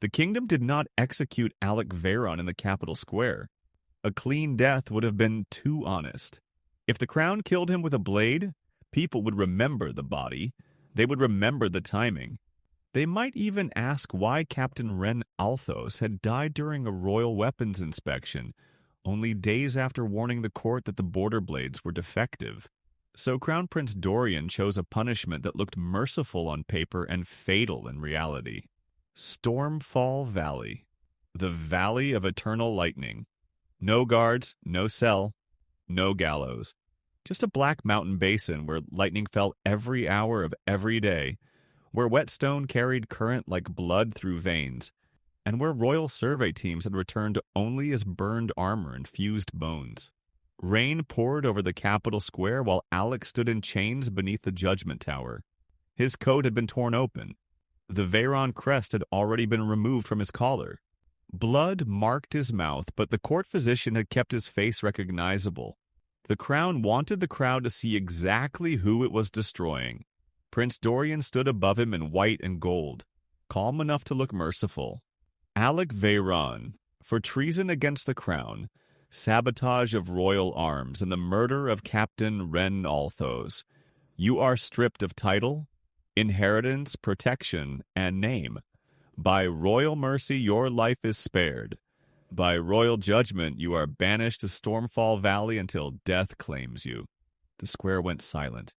The kingdom did not execute Alec Veyron in the capital square. A clean death would have been too honest. If the crown killed him with a blade, people would remember the body. They would remember the timing. They might even ask why Captain Ren Althos had died during a royal weapons inspection, only days after warning the court that the border blades were defective. So Crown Prince Dorian chose a punishment that looked merciful on paper and fatal in reality. Stormfall Valley, the Valley of Eternal Lightning. No guards, no cell, no gallows. Just a black mountain basin where lightning fell every hour of every day, where whetstone carried current like blood through veins, and where royal survey teams had returned only as burned armor and fused bones. Rain poured over the capital square while Alec stood in chains beneath the judgment tower. His coat had been torn open. The Veyron crest had already been removed from his collar. Blood marked his mouth, but the court physician had kept his face recognizable. The crown wanted the crowd to see exactly who it was destroying. Prince Dorian stood above him in white and gold, calm enough to look merciful. Alec Veyron, for treason against the crown, sabotage of royal arms, and the murder of Captain Ren Althos, you are stripped of title, inheritance, protection, and name. By royal mercy, your life is spared. By royal judgment, you are banished to Stormfall Valley until death claims you. The square went silent.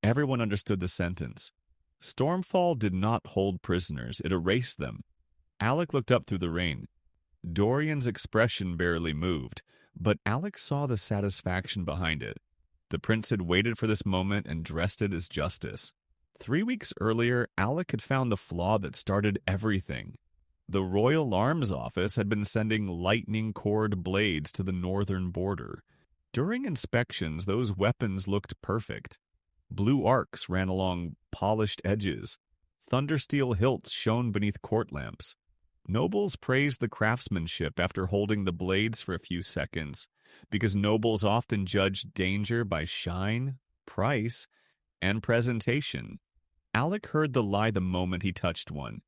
Everyone understood the sentence. Stormfall did not hold prisoners, it erased them. Alec looked up through the rain. Dorian's expression barely moved, but Alec saw the satisfaction behind it. The prince had waited for this moment and dressed it as justice. 3 weeks earlier, Alec had found the flaw that started everything. The Royal Arms Office had been sending lightning cord blades to the northern border. During inspections, those weapons looked perfect. Blue arcs ran along polished edges. Thundersteel hilts shone beneath court lamps. Nobles praised the craftsmanship after holding the blades for a few seconds, because nobles often judged danger by shine, price, and presentation. Alec heard the lie the moment he touched one.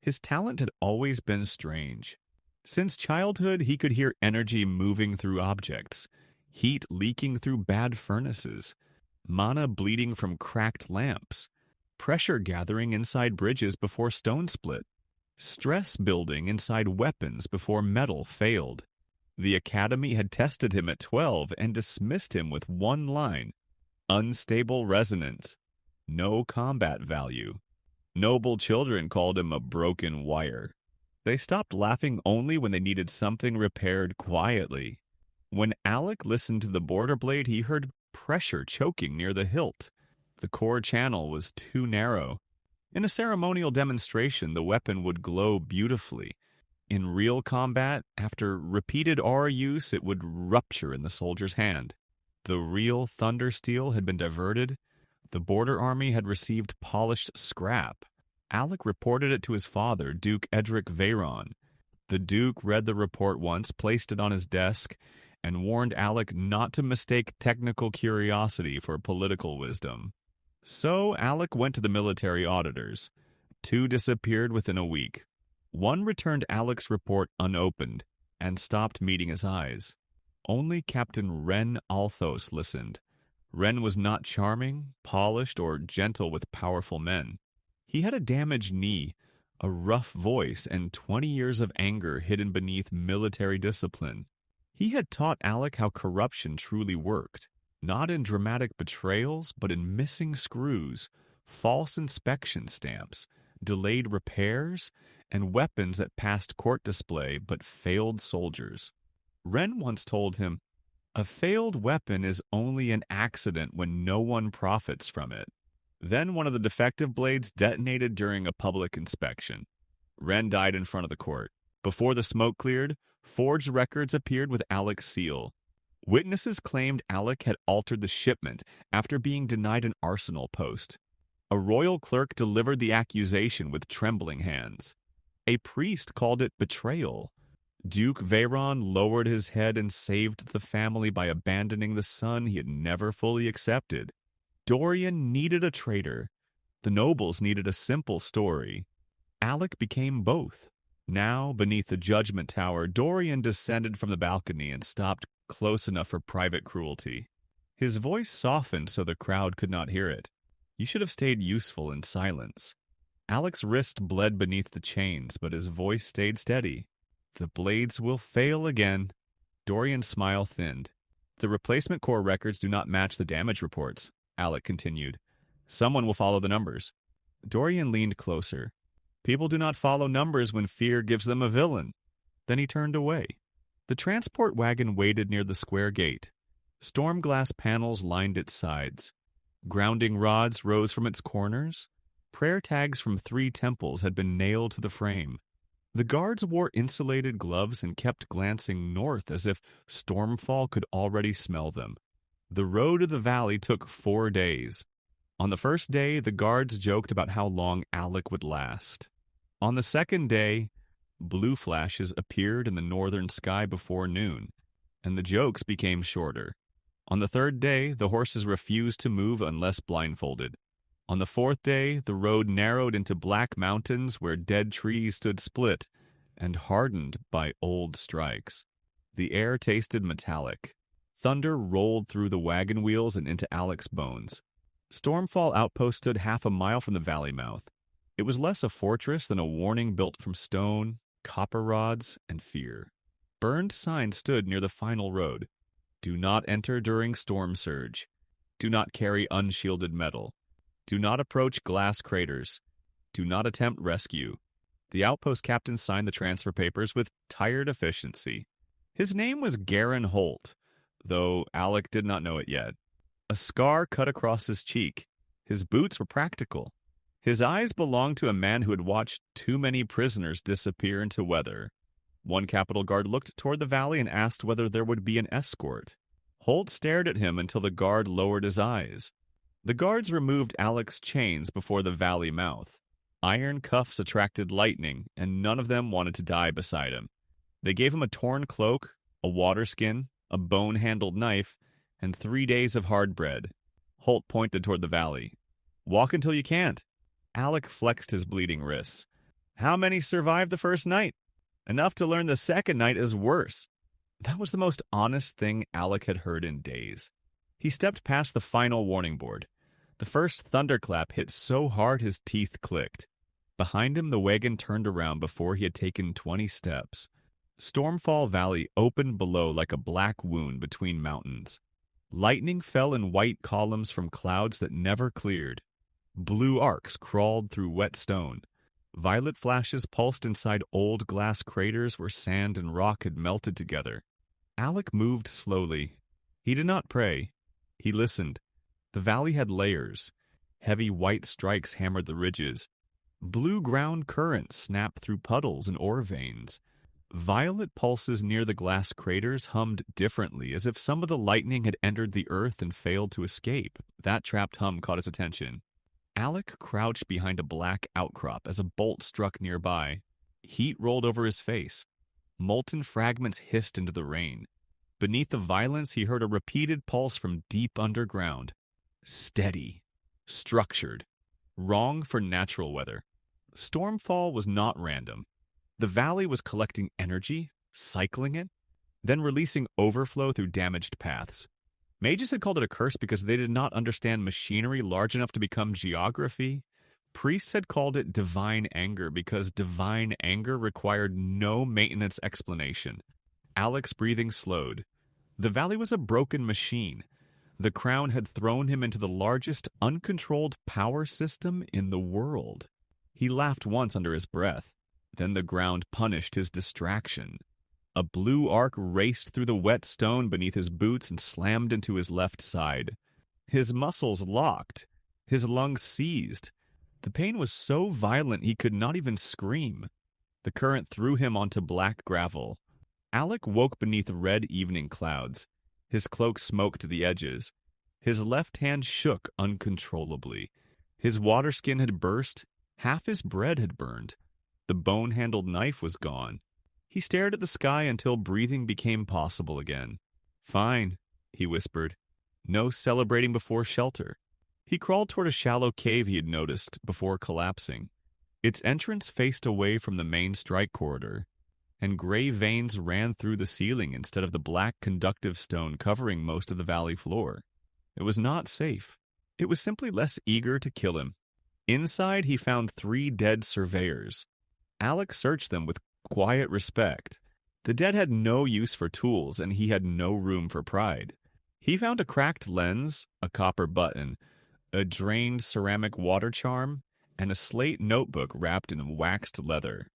His talent had always been strange. Since childhood, he could hear energy moving through objects, heat leaking through bad furnaces, mana bleeding from cracked lamps, pressure gathering inside bridges before stone split, stress building inside weapons before metal failed. The Academy had tested him at 12 and dismissed him with one line: unstable resonance, no combat value. Noble children called him a broken wire. They stopped laughing only when they needed something repaired quietly. When Alec listened to the border blade, he heard pressure choking near the hilt. The core channel was too narrow. In a ceremonial demonstration, the weapon would glow beautifully. In real combat, after repeated aura use, it would rupture in the soldier's hand. The real Thundersteel had been diverted. The border army had received polished scrap. Alec reported it to his father, Duke Edric Veyron. The Duke read the report once, placed it on his desk, and warned Alec not to mistake technical curiosity for political wisdom. So Alec went to the military auditors. 2 disappeared within a week. 1 returned Alec's report unopened and stopped meeting his eyes. Only Captain Ren Althos listened. Ren was not charming, polished, or gentle with powerful men. He had a damaged knee, a rough voice, and 20 years of anger hidden beneath military discipline. He had taught Alec how corruption truly worked, not in dramatic betrayals, but in missing screws, false inspection stamps, delayed repairs, and weapons that passed court display but failed soldiers. Ren once told him, "A failed weapon is only an accident when no one profits from it." Then one of the defective blades detonated during a public inspection. Ren died in front of the court. Before the smoke cleared, forged records appeared with Alec's seal. Witnesses claimed Alec had altered the shipment after being denied an arsenal post. A royal clerk delivered the accusation with trembling hands. A priest called it betrayal. Duke Veyron lowered his head and saved the family by abandoning the son he had never fully accepted. Dorian needed a traitor. The nobles needed a simple story. Alec became both. Now, beneath the judgment tower, Dorian descended from the balcony and stopped close enough for private cruelty. His voice softened so the crowd could not hear it. You should have stayed useful in silence. Alec's wrist bled beneath the chains, but his voice stayed steady. The blades will fail again. Dorian's smile thinned. The replacement core records do not match the damage reports, Alec continued. Someone will follow the numbers. Dorian leaned closer. People do not follow numbers when fear gives them a villain. Then he turned away. The transport wagon waited near the square gate. Storm glass panels lined its sides. Grounding rods rose from its corners. Prayer tags from 3 temples had been nailed to the frame. The guards wore insulated gloves and kept glancing north as if Stormfall could already smell them. The road to the valley took 4 days. On the first day, the guards joked about how long Alec would last. On the second day, blue flashes appeared in the northern sky before noon, and the jokes became shorter. On the third day, the horses refused to move unless blindfolded. On the fourth day, the road narrowed into black mountains where dead trees stood split and hardened by old strikes. The air tasted metallic. Thunder rolled through the wagon wheels and into Alec's bones. Stormfall Outpost stood half a mile from the valley mouth. It was less a fortress than a warning built from stone, copper rods, and fear. Burned signs stood near the final road. Do not enter during storm surge. Do not carry unshielded metal. Do not approach glass craters. Do not attempt rescue. The outpost captain signed the transfer papers with tired efficiency. His name was Garen Holt, though Alec did not know it yet. A scar cut across his cheek. His boots were practical. His eyes belonged to a man who had watched too many prisoners disappear into weather. One Capitol guard looked toward the valley and asked whether there would be an escort. Holt stared at him until the guard lowered his eyes. The guards removed Alec's chains before the valley mouth. Iron cuffs attracted lightning, and none of them wanted to die beside him. They gave him a torn cloak, a water skin, a bone-handled knife, and 3 days of hard bread. Holt pointed toward the valley. Walk until you can't. Alec flexed his bleeding wrists. How many survived the first night? Enough to learn the second night is worse. That was the most honest thing Alec had heard in days. He stepped past the final warning board. The first thunderclap hit so hard his teeth clicked. Behind him, the wagon turned around before he had taken 20 steps. Stormfall Valley opened below like a black wound between mountains. Lightning fell in white columns from clouds that never cleared. Blue arcs crawled through wet stone. Violet flashes pulsed inside old glass craters where sand and rock had melted together. Alec moved slowly. He did not pray. He listened. The valley had layers. Heavy white strikes hammered the ridges. Blue ground currents snapped through puddles and ore veins. Violet pulses near the glass craters hummed differently, as if some of the lightning had entered the earth and failed to escape. That trapped hum caught his attention. Alec crouched behind a black outcrop as a bolt struck nearby. Heat rolled over his face. Molten fragments hissed into the rain. Beneath the violence, he heard a repeated pulse from deep underground. Steady. Structured. Wrong for natural weather. Stormfall was not random. The valley was collecting energy, cycling it, then releasing overflow through damaged paths. Mages had called it a curse because they did not understand machinery large enough to become geography. Priests had called it divine anger because divine anger required no maintenance explanation. Alec's breathing slowed. The valley was a broken machine. The crown had thrown him into the largest uncontrolled power system in the world. He laughed once under his breath. Then the ground punished his distraction. A blue arc raced through the wet stone beneath his boots and slammed into his left side. His muscles locked. His lungs seized. The pain was so violent he could not even scream. The current threw him onto black gravel. Alec woke beneath red evening clouds. His cloak smoked to the edges. His left hand shook uncontrollably. His water skin had burst. Half his bread had burned. The bone-handled knife was gone. He stared at the sky until breathing became possible again. Fine, he whispered. No celebrating before shelter. He crawled toward a shallow cave he had noticed before collapsing. Its entrance faced away from the main strike corridor, and gray veins ran through the ceiling instead of the black conductive stone covering most of the valley floor. It was not safe. It was simply less eager to kill him. Inside, he found 3 dead surveyors. Alec searched them with quiet respect. The dead had no use for tools, and he had no room for pride. He found a cracked lens, a copper button, a drained ceramic water charm, and a slate notebook wrapped in waxed leather.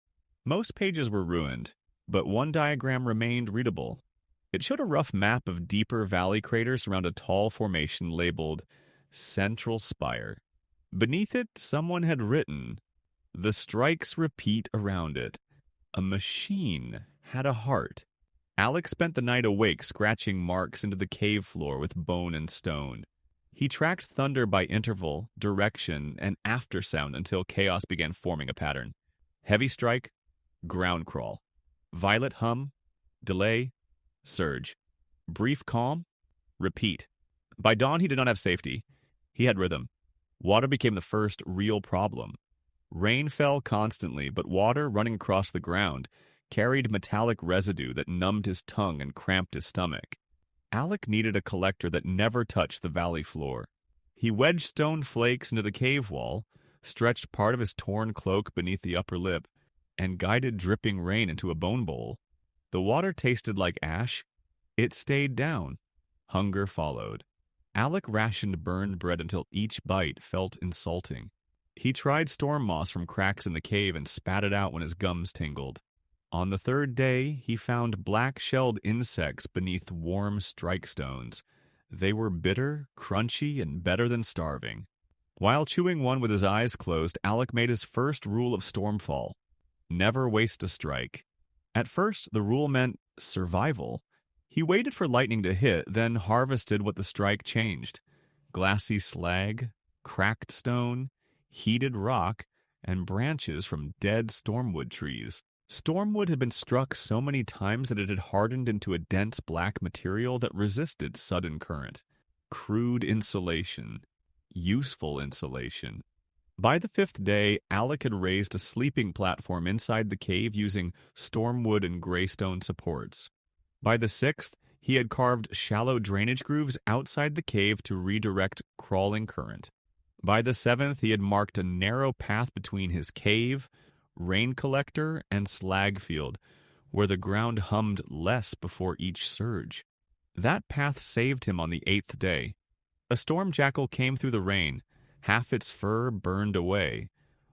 Most pages were ruined, but one diagram remained readable. It showed a rough map of deeper valley craters around a tall formation labeled Central Spire. Beneath it, someone had written, "The strikes repeat around it. A machine had a heart." Alec spent the night awake, scratching marks into the cave floor with bone and stone. He tracked thunder by interval, direction, and aftersound until chaos began forming a pattern. Heavy strike, ground crawl. Violet hum, delay, surge. Brief calm, repeat. By dawn, he did not have safety. He had rhythm. Water became the first real problem. Rain fell constantly, but water running across the ground carried metallic residue that numbed his tongue and cramped his stomach. Alec needed a collector that never touched the valley floor. He wedged stone flakes into the cave wall, stretched part of his torn cloak beneath the upper lip, and guided dripping rain into a bone bowl. The water tasted like ash. It stayed down. Hunger followed. Alec rationed burned bread until each bite felt insulting. He tried storm moss from cracks in the cave and spat it out when his gums tingled. On the 3rd day, he found black-shelled insects beneath warm strike stones. They were bitter, crunchy, and better than starving. While chewing one with his eyes closed, Alec made his first rule of Stormfall: never waste a strike. At first, the rule meant survival. He waited for lightning to hit, then harvested what the strike changed: glassy slag, cracked stone, heated rock, and branches from dead stormwood trees. Stormwood had been struck so many times that it had hardened into a dense black material that resisted sudden current. Crude insulation. Useful insulation. By the 5th day, Alec had raised a sleeping platform inside the cave using stormwood and greystone supports. By the 6th, he had carved shallow drainage grooves outside the cave to redirect crawling current. By the 7th, he had marked a narrow path between his cave, rain collector, and slag field, where the ground hummed less before each surge. That path saved him on the 8th day. A storm jackal came through the rain, half its fur burned away,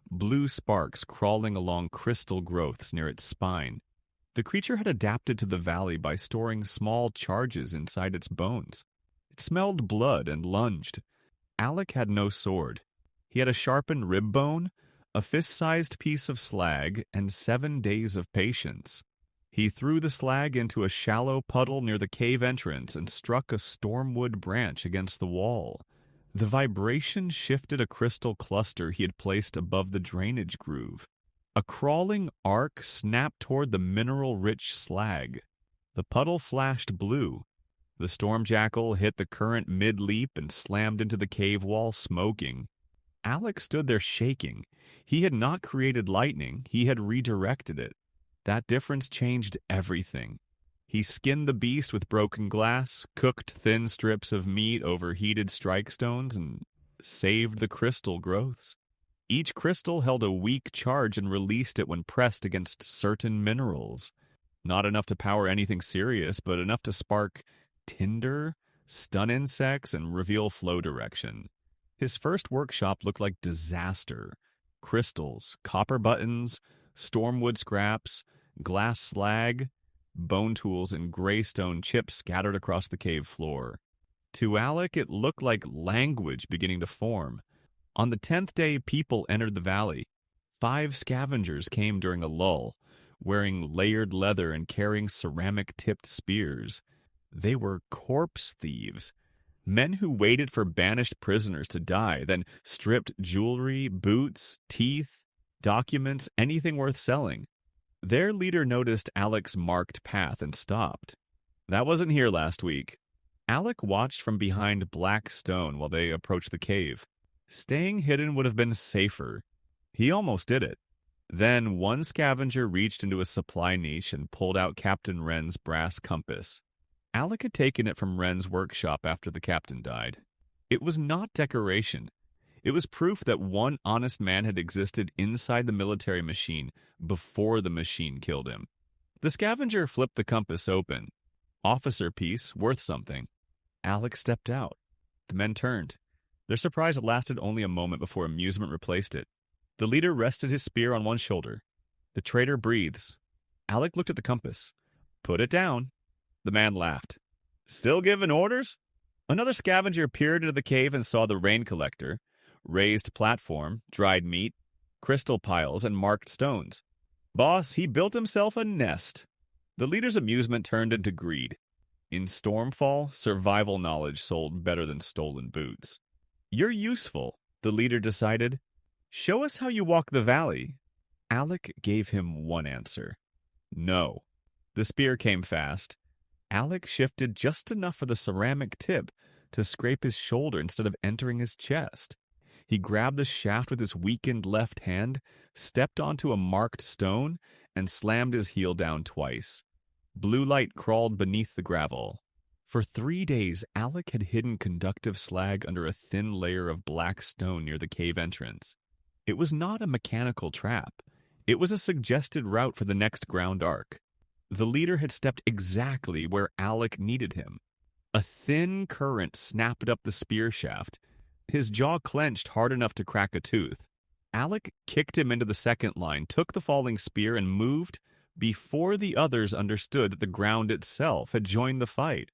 blue sparks crawling along crystal growths near its spine. The creature had adapted to the valley by storing small charges inside its bones. It smelled blood and lunged. Alec had no sword. He had a sharpened rib bone, a fist-sized piece of slag, and 7 days of patience. He threw the slag into a shallow puddle near the cave entrance and struck a stormwood branch against the wall. The vibration shifted a crystal cluster he had placed above the drainage groove. A crawling arc snapped toward the mineral-rich slag. The puddle flashed blue. The storm jackal hit the current mid-leap and slammed into the cave wall, smoking. Alec stood there shaking. He had not created lightning, he had redirected it. That difference changed everything. He skinned the beast with broken glass, cooked thin strips of meat over heated strike stones, and saved the crystal growths. Each crystal held a weak charge and released it when pressed against certain minerals. Not enough to power anything serious, but enough to spark tinder, stun insects, and reveal flow direction. His first workshop looked like disaster. Crystals, copper buttons, stormwood scraps, glass slag, bone tools, and greystone chips scattered across the cave floor. To Alec, it looked like language beginning to form. On the 10th day, people entered the valley. 5 scavengers came during a lull, wearing layered leather and carrying ceramic-tipped spears. They were corpse thieves. Men who waited for banished prisoners to die, then stripped jewelry, boots, teeth, documents, anything worth selling. Their leader noticed Alec's marked path and stopped. That wasn't here last week. Alec watched from behind black stone while they approached the cave. Staying hidden would have been safer. He almost did it. Then one scavenger reached into a supply niche and pulled out Captain Wren's brass compass. Alec had taken it from Wren's workshop after the captain died. It was not decoration. It was proof that one honest man had existed inside the military machine before the machine killed him. The scavenger flipped the compass open. Officer piece, worth something. Alec stepped out. The men turned. Their surprise lasted only a moment before amusement replaced it. The leader rested his spear on one shoulder. The traitor breathes. Alec looked at the compass. Put it down. The man laughed. Still giving orders? Another scavenger peered into the cave and saw the rain collector, raised platform, dried meat, crystal piles, and marked stones. Boss, he built himself a nest. The leader's amusement turned into greed. In Stormfall, survival knowledge sold better than stolen boots. You're useful, the leader decided. Show us how you walk the valley. Alec gave him one answer. No. The spear came fast. Alec shifted just enough for the ceramic tip to scrape his shoulder instead of entering his chest. He grabbed the shaft with his weakened left hand, stepped onto a marked stone, and slammed his heel down twice. Blue light crawled beneath the gravel. For 3 days, Alec had hidden conductive slag under a thin layer of black stone near the cave entrance. It was not a mechanical trap. It was a suggested route for the next ground arc. The leader had stepped exactly where Alec needed him. A thin current snapped up the spear shaft. His jaw clenched hard enough to crack a tooth. Alec kicked him into the second line, took the falling spear, and moved before the others understood that the ground itself had joined the fight.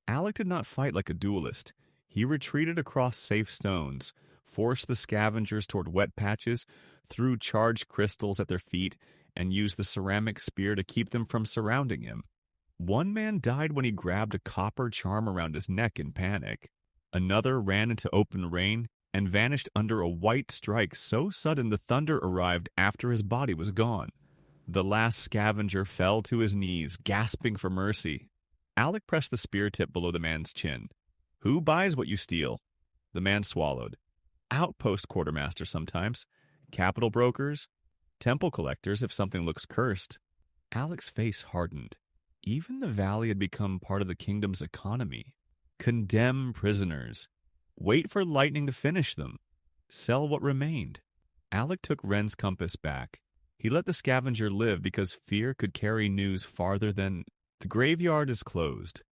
Alec did not fight like a duelist. He retreated across safe stones, forced the scavengers toward wet patches, threw charged crystals at their feet, and used the ceramic spear to keep them from surrounding him. One man died when he grabbed a copper charm around his neck in panic. Another ran into open rain and vanished under a white strike so sudden the thunder arrived after his body was gone. The last scavenger fell to his knees, gasping for mercy. Alec pressed the spear tip below the man's chin. Who buys what you steal? The man swallowed. Outpost quartermaster sometimes. Capital brokers. Temple collectors if something looks cursed. Alec's face hardened. Even the valley had become part of the kingdom's economy. Condemn prisoners. Wait for lightning to finish them. Sell what remained. Alec took Wren's compass back. He let the scavenger live because fear could carry news farther than... The graveyard is closed.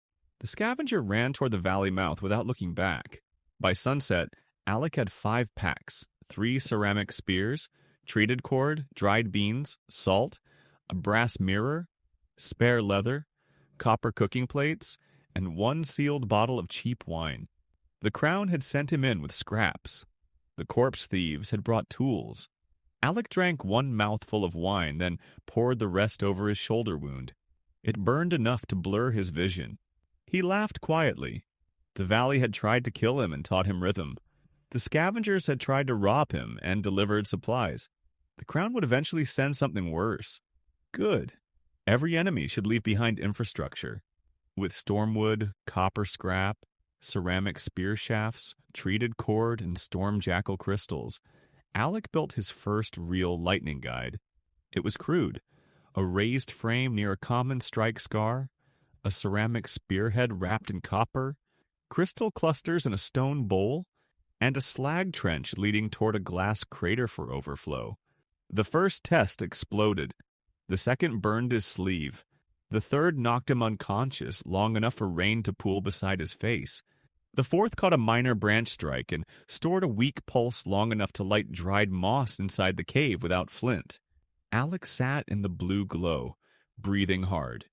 The scavenger ran toward the valley mouth without looking back. By sunset, Alec had 5 packs, 3 ceramic spears, treated cord, dried beans, salt, a brass mirror, spare leather, copper cooking plates, and 1 sealed bottle of cheap wine. The crown had sent him in with scraps. The corpse thieves had brought tools. Alec drank 1 mouthful of wine, then poured the rest over his shoulder wound. It burned enough to blur his vision. He laughed quietly. The valley had tried to kill him and taught him rhythm. The scavengers had tried to rob him and delivered supplies. The crown would eventually send something worse. Good. Every enemy should leave behind infrastructure. With stormwood, copper scrap, ceramic spear shafts, treated cord, and storm jackal crystals, Alec built his first real lightning guide. It was crude. A raised frame near a common strike scar, a ceramic spearhead wrapped in copper, crystal clusters in a stone bowl, and a slag trench leading toward a glass crater for overflow. The first test exploded. The second burned his sleeve. The third knocked him unconscious, long enough for rain to pool beside his face. The fourth caught a minor branch strike and stored a weak pulse long enough to light dried moss inside the cave without flint. Alec sat in the blue glow, breathing hard.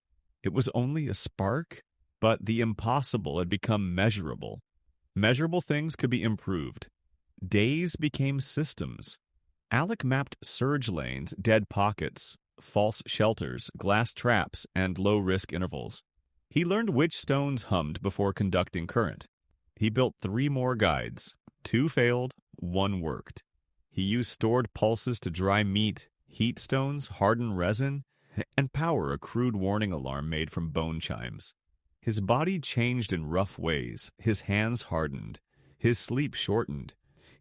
It was only a spark, but the impossible had become measurable. Measurable things could be improved. Days became systems. Alec mapped surge lanes, dead pockets, false shelters, glass traps, and low-risk intervals. He learned which stones hummed before conducting current. He built 3 more guides. 2 failed, 1 worked. He used stored pulses to dry meat, heat stones, harden resin, and power a crude warning alarm made from bone chimes. His body changed in rough ways. His hands hardened. His sleep shortened.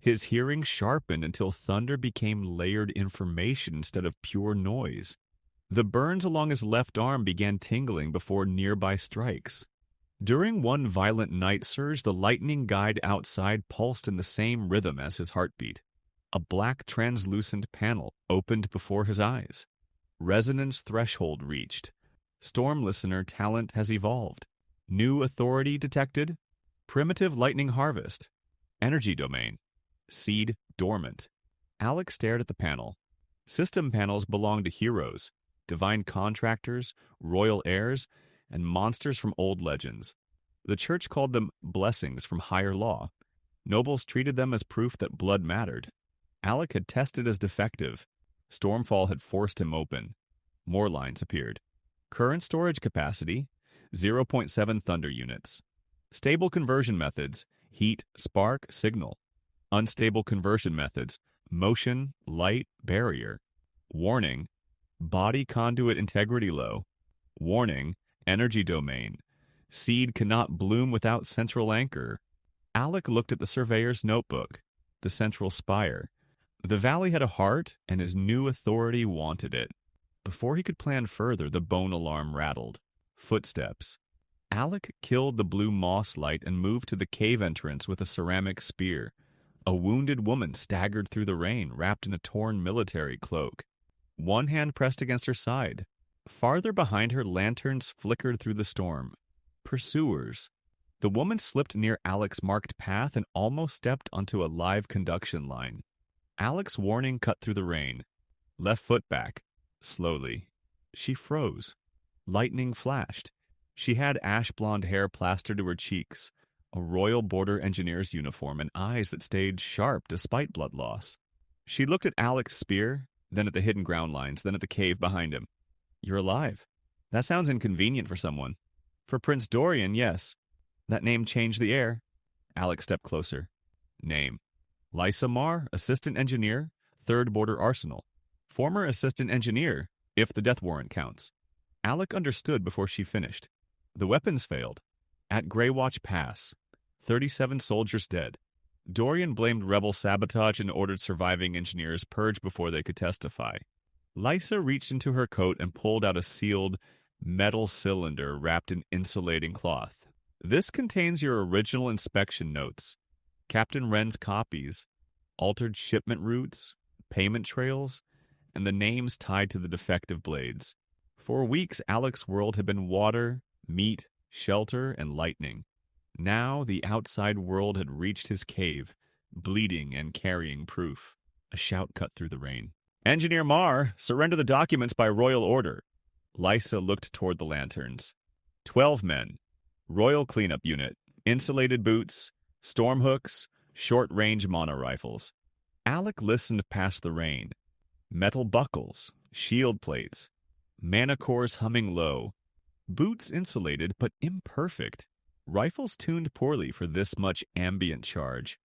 His hearing sharpened until thunder became layered information instead of pure noise. The burns along his left arm began tingling before nearby strikes. During one violent night surge, the lightning guide outside pulsed in the same rhythm as his heartbeat. A black translucent panel opened before his eyes. Resonance threshold reached. Storm listener talent has evolved. New authority detected. Primitive lightning harvest. Energy domain. Seed dormant. Alec stared at the panel. System panels belong to heroes, divine contractors, royal heirs, and monsters from old legends. The church called them blessings from higher law. Nobles treated them as proof that blood mattered. Alec had tested as defective. Stormfall had forced him open. More lines appeared. Current storage capacity, 0.7 thunder units. Stable conversion methods, heat, spark, signal. Unstable conversion methods, motion, light, barrier. Warning, body conduit integrity low. Warning, energy domain. Seed cannot bloom without central anchor. Alec looked at the surveyor's notebook, the central spire. The valley had a heart, and his new authority wanted it. Before he could plan further, the bone alarm rattled. Footsteps. Alec killed the blue moss light and moved to the cave entrance with a ceramic spear. A wounded woman staggered through the rain, wrapped in a torn military cloak. One hand pressed against her side. Farther behind her, lanterns flickered through the storm. Pursuers. The woman slipped near Alec's marked path and almost stepped onto a live conduction line. Alec's warning cut through the rain. Left foot back. Slowly. She froze. Lightning flashed. She had ash-blonde hair plastered to her cheeks, a Royal Border Engineer's uniform, and eyes that stayed sharp despite blood loss. She looked at Alec's spear, then at the hidden ground lines, then at the cave behind him. You're alive. That sounds inconvenient for someone. For Prince Dorian, yes. That name changed the air. Alec stepped closer. Name. Lysa Marr, Assistant Engineer, 3rd Border Arsenal. Former Assistant Engineer, if the death warrant counts. Alec understood before she finished. The weapons failed. At Greywatch Pass, 37 soldiers dead. Dorian blamed rebel sabotage and ordered surviving engineers purged before they could testify. Lysa reached into her coat and pulled out a sealed metal cylinder wrapped in insulating cloth. This contains your original inspection notes, Captain Wren's copies, altered shipment routes, payment trails, and the names tied to the defective blades. For weeks, Alec's world had been water, meat, shelter, and lightning. Now the outside world had reached his cave, bleeding and carrying proof. A shout cut through the rain. Engineer Marr, surrender the documents by royal order. Lysa looked toward the lanterns. 12 men. Royal cleanup unit. Insulated boots, storm hooks, short-range mono-rifles. Alec listened past the rain. Metal buckles, shield plates, mana cores humming low. Boots insulated but imperfect. Rifles tuned poorly for this much ambient charge.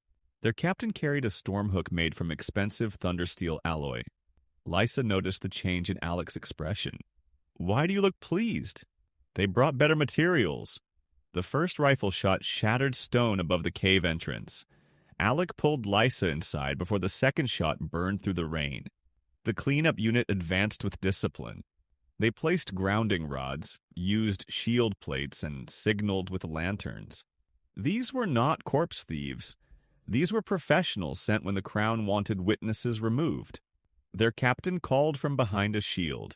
Their captain carried a storm hook made from expensive thundersteel alloy. Lysa noticed the change in Alec's expression. Why do you look pleased? They brought better materials. The first rifle shot shattered stone above the cave entrance. Alec pulled Lysa inside before the second shot burned through the rain. The cleanup unit advanced with discipline. They placed grounding rods, used shield plates, and signaled with lanterns. These were not corpse thieves. These were professionals sent when the crown wanted witnesses removed. Their captain called from behind a shield.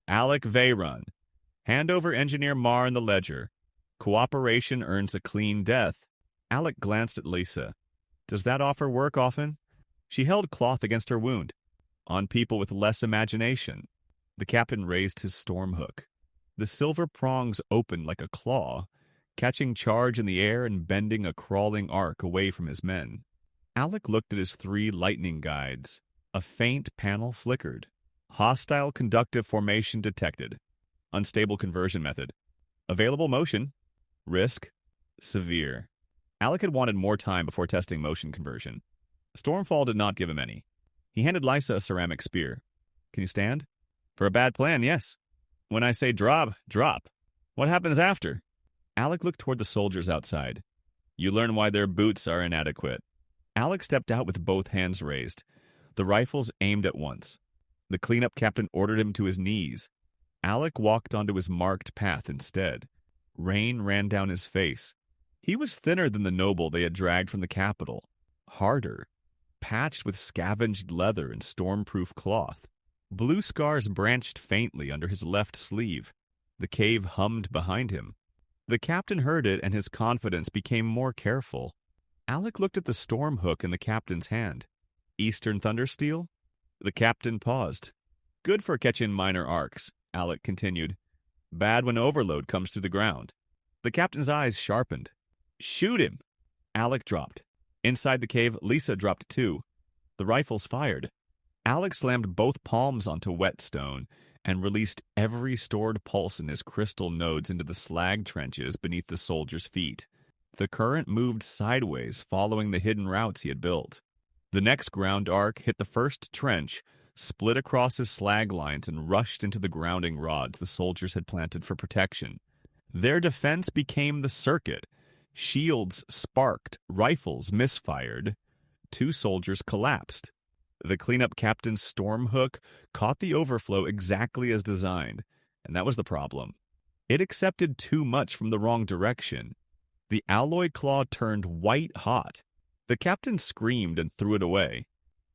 Alec Veyron. Hand over Engineer Marr and the ledger. Cooperation earns a clean death. Alec glanced at Lysa. Does that offer work often? She held cloth against her wound. On people with less imagination. The captain raised his storm hook. The silver prongs opened like a claw, catching charge in the air and bending a crawling arc away from his men. Alec looked at his 3 lightning guides. A faint panel flickered. Hostile conductive formation detected. Unstable conversion method. Available motion. Risk. Severe. Alec had wanted more time before testing motion conversion. Stormfall did not give him any. He handed Lysa a ceramic spear. Can you stand? For a bad plan, yes. When I say drop, drop. What happens after? Alec looked toward the soldiers outside. You learn why their boots are inadequate. Alec stepped out with both hands raised, the rifles aimed at once. The cleanup captain ordered him to his knees. Alec walked onto his marked path instead. Rain ran down his face. He was thinner than the noble they had dragged from the capital, harder, patched with scavenged leather and stormproof cloth. Blue scars branched faintly under his left sleeve. The cave hummed behind him. The captain heard it, and his confidence became more careful. Alec looked at the storm hook in the captain's hand. Eastern Thundersteel? The captain paused. Good for catching minor arcs, Alec continued. Bad when overload comes through the ground. The captain's eyes sharpened. Shoot him! Alec dropped. Inside the cave, Lisa dropped too. The rifles fired. Alec slammed both palms onto whetstone and released every stored pulse in his crystal nodes into the slag trenches beneath the soldiers' feet. The current moved sideways, following the hidden routes he had built. The next ground arc hit the first trench, split across his slag lines, and rushed into the grounding rods the soldiers had planted for protection. Their defense became the circuit. Shields sparked, rifles misfired. 2 soldiers collapsed. The cleanup captain's storm hook caught the overflow exactly as designed, and that was the problem. It accepted too much from the wrong direction. The alloy claw turned white hot. The captain screamed and threw it away.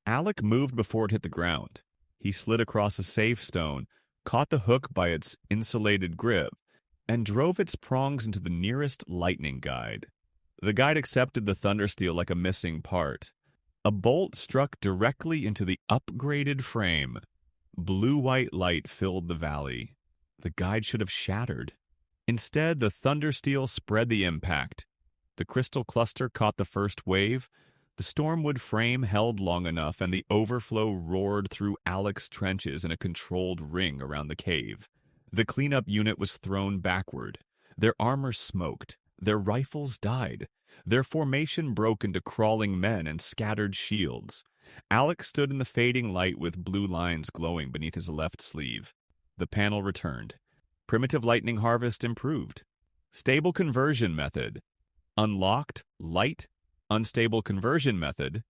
Alec moved before it hit the ground. He slid across a safe stone, caught the hook by its insulated grip, and drove its prongs into the nearest lightning guide. The guide accepted the thundersteel like a missing part. A bolt struck directly into the upgraded frame. Blue-white light filled the valley. The guide should have shattered. Instead, the thundersteel spread the impact. The crystal cluster caught the first wave. The stormwood frame held long enough, and the overflow roared through Alec's trenches in a controlled ring around the cave. The cleanup unit was thrown backward. Their armor smoked. Their rifles died. Their formation broke into crawling men and scattered shields. Alec stood in the fading light with blue lines glowing beneath his left sleeve. The panel returned. Primitive lightning harvest improved. Stable conversion method. Unlocked, light, unstable conversion method.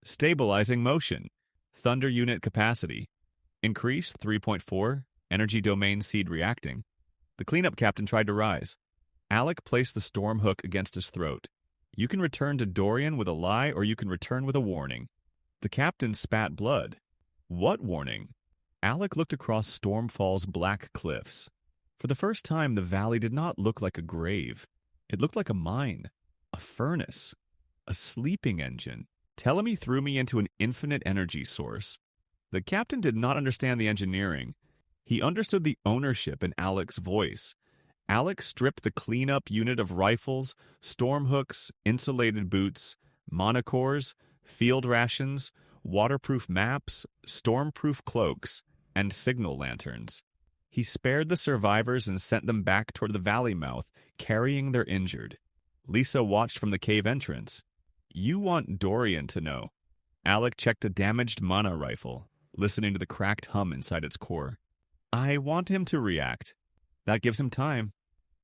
Stabilizing motion. Thunder unit capacity. Increased 3.4. Energy domain seed reacting. The cleanup captain tried to rise. Alec placed the storm hook against his throat. You can return to Dorian with a lie, or you can return with a warning. The captain spat blood. What warning? Alec looked across Stormfall's black cliffs. For the first time, the valley did not look like a grave. It looked like a mine, a furnace, a sleeping engine. Telemi threw me into an infinite energy source. The captain did not understand the engineering. He understood the ownership in Alec's voice. Alec stripped the cleanup unit of rifles, storm hooks, insulated boots, monocores, field rations, waterproof maps, stormproof cloaks, and signal lanterns. He spared the survivors and sent them back toward the valley mouth, carrying their injured. Lisa watched from the cave entrance. You want Dorian to know. Alec checked a damaged mana rifle, listening to the cracked hum inside its core. I want him to react. That gives him time.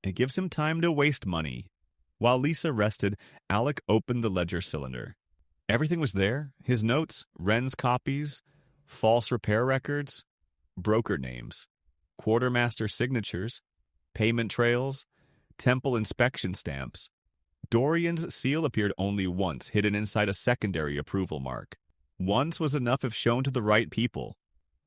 It gives him time to waste money. While Lisa rested, Alec opened the ledger cylinder. Everything was there. His notes, Wren's copies, false repair records, broker names, quartermaster signatures, payment trails, temple inspection stamps. Dorian's seal appeared only once, hidden inside a secondary approval mark. Once was enough if shown to the right people.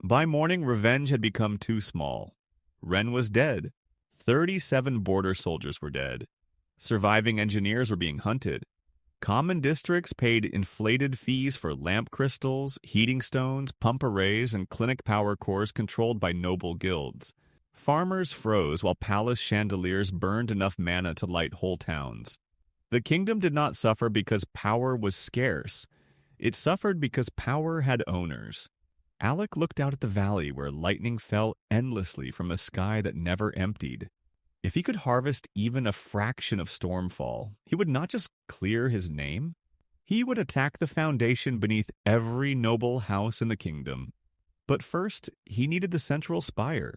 By morning, revenge had become too small. Wren was dead. 37 border soldiers were dead. Surviving engineers were being hunted. Common districts paid inflated fees for lamp crystals, heating stones, pump arrays, and clinic power cores controlled by noble guilds. Farmers froze while palace chandeliers burned enough mana to light whole towns. The kingdom did not suffer because power was scarce. It suffered because power had owners. Alec looked out at the valley where lightning fell endlessly from a sky that never emptied. If he could harvest even a fraction of Stormfall, he would not just clear his name. He would attack the foundation beneath every noble house in the kingdom. But first, he needed the central spire.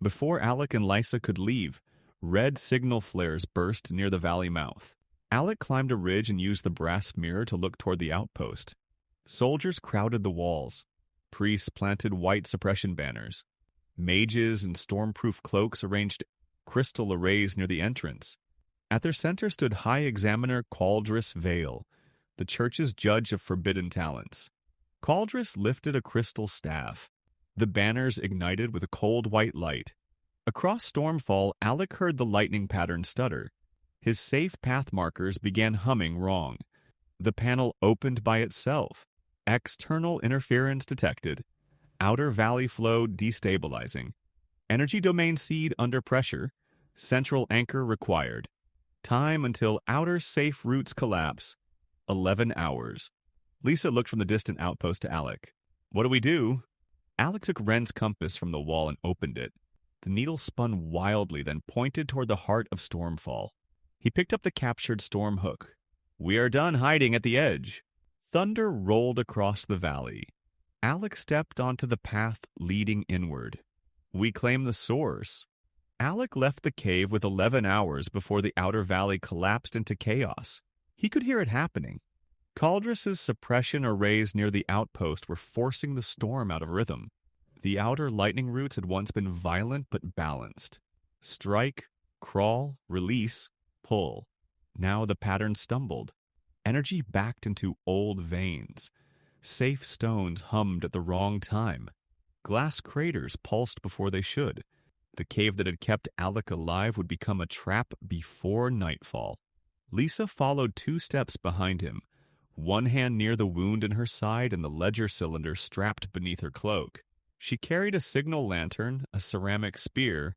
Before Alec and Lysa could leave, red signal flares burst near the valley mouth. Alec climbed a ridge and used the brass mirror to look toward the outpost. Soldiers crowded the walls. Priests planted white suppression banners. Mages in stormproof cloaks arranged crystal arrays near the entrance. At their center stood High Examiner Caldris Vale, the church's judge of forbidden talents. Caldris lifted a crystal staff. The banners ignited with a cold white light. Across Stormfall, Alec heard the lightning pattern stutter. His safe path markers began humming wrong. The panel opened by itself. External interference detected. Outer valley flow destabilizing. Energy domain seed under pressure. Central anchor required. Time until outer safe routes collapse. 11 hours. Lisa looked from the distant outpost to Alec. What do we do? Alec took Ren's compass from the wall and opened it. The needle spun wildly, then pointed toward the heart of Stormfall. He picked up the captured storm hook. We are done hiding at the edge. Thunder rolled across the valley. Alec stepped onto the path leading inward. We claim the source. Alec left the cave with 11 hours before the outer valley collapsed into chaos. He could hear it happening. Caldris's suppression arrays near the outpost were forcing the storm out of rhythm. The outer lightning roots had once been violent but balanced. Strike, crawl, release, pull. Now the pattern stumbled. Energy backed into old veins. Safe stones hummed at the wrong time. Glass craters pulsed before they should. The cave that had kept Alec alive would become a trap before nightfall. Lisa followed 2 steps behind him, one hand near the wound in her side and the ledger cylinder strapped beneath her cloak. She carried a signal lantern, a ceramic spear,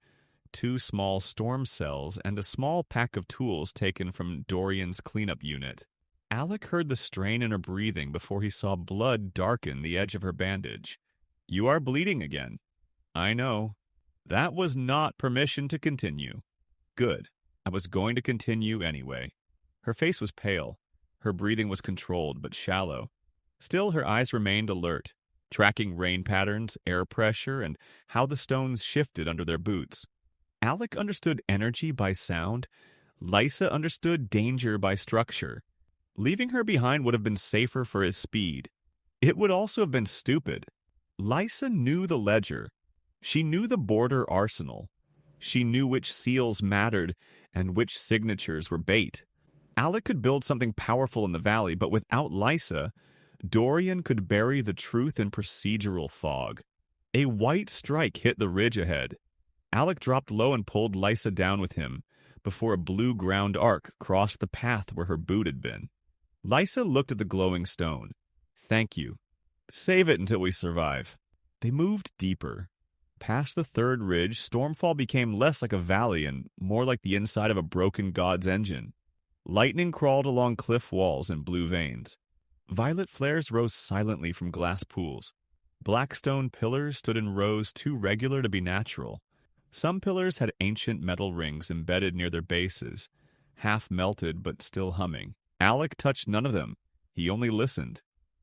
2 small storm cells, and a small pack of tools taken from Dorian's cleanup unit. Alec heard the strain in her breathing before he saw blood darken the edge of her bandage. You are bleeding again. I know. That was not permission to continue. Good. I was going to continue anyway. Her face was pale. Her breathing was controlled but shallow. Still, her eyes remained alert, tracking rain patterns, air pressure, and how the stones shifted under their boots. Alec understood energy by sound. Lysa understood danger by structure. Leaving her behind would have been safer for his speed. It would also have been stupid. Lysa knew the ledger. She knew the border arsenal. She knew which seals mattered and which signatures were bait. Alec could build something powerful in the valley, but without Lysa, Dorian could bury the truth in procedural fog. A white strike hit the ridge ahead. Alec dropped low and pulled Lysa down with him before a blue ground arc crossed the path where her boot had been. Lysa looked at the glowing stone. Thank you. Save it until we survive. They moved deeper. Past the third ridge, Stormfall became less like a valley and more like the inside of a broken god's engine. Lightning crawled along cliff walls in blue veins. Violet flares rose silently from glass pools. Black stone pillars stood in rows too regular to be natural. Some pillars had ancient metal rings embedded near their bases, half melted but still humming. Alec touched none of them. He only listened.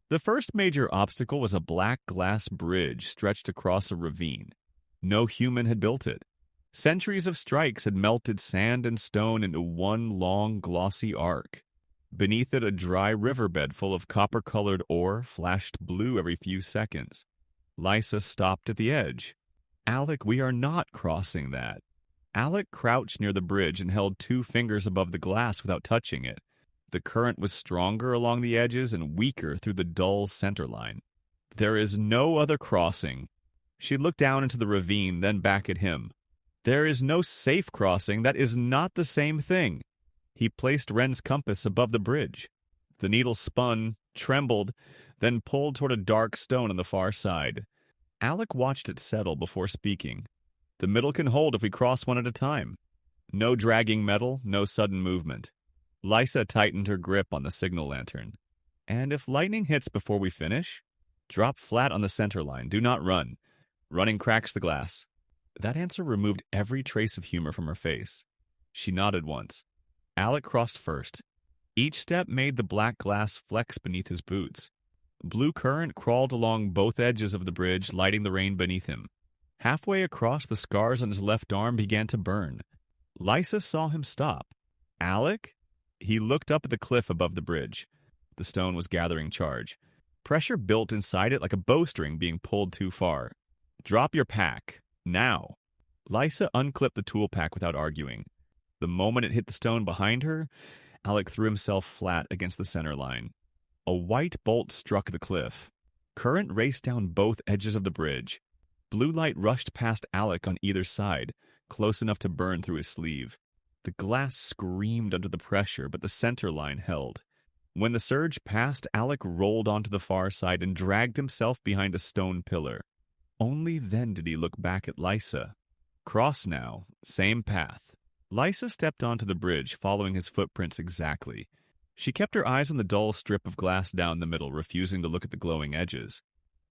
The first major obstacle was a black glass bridge stretched across a ravine. No human had built it. Centuries of strikes had melted sand and stone into one long, glossy arc. Beneath it, a dry riverbed full of copper-colored ore flashed blue every few seconds. Lysa stopped at the edge. Alec, we are not crossing that. Alec crouched near the bridge and held 2 fingers above the glass without touching it. The current was stronger along the edges and weaker through the dull center line. There is no other crossing. She looked down into the ravine, then back at him. There is no safe crossing. That is not the same thing. He placed Ren's compass above the bridge. The needle spun, trembled, then pulled toward a dark stone on the far side. Alec watched it settle before speaking. The middle can hold if we cross one at a time. No dragging metal, no sudden movement. Lysa tightened her grip on the signal lantern. And if lightning hits before we finish, drop flat on the center line. Do not run. Running cracks the glass. That answer removed every trace of humor from her face. She nodded once. Alec crossed first. Each step made the black glass flex beneath his boots. Blue current crawled along both edges of the bridge, lighting the rain beneath him. Halfway across, the scars on his left arm began to burn. Lysa saw him stop. Alec? He looked up at the cliff above the bridge. The stone was gathering charge. Pressure built inside it like a bowstring being pulled too far. Drop your pack. Now. Lysa unclipped the tool pack without arguing. The moment it hit the stone behind her, Alec threw himself flat against the center line. A white bolt struck the cliff. Current raced down both edges of the bridge. Blue light rushed past Alec on either side, close enough to burn through his sleeve. The glass screamed under the pressure, but the center line held. When the surge passed, Alec rolled onto the far side and dragged himself behind a stone pillar. Only then did he look back at Lysa. Cross now, same path. Lysa stepped onto the bridge, following his footprints exactly. She kept her eyes on the dull strip of glass down the middle, refusing to look at the glowing edges.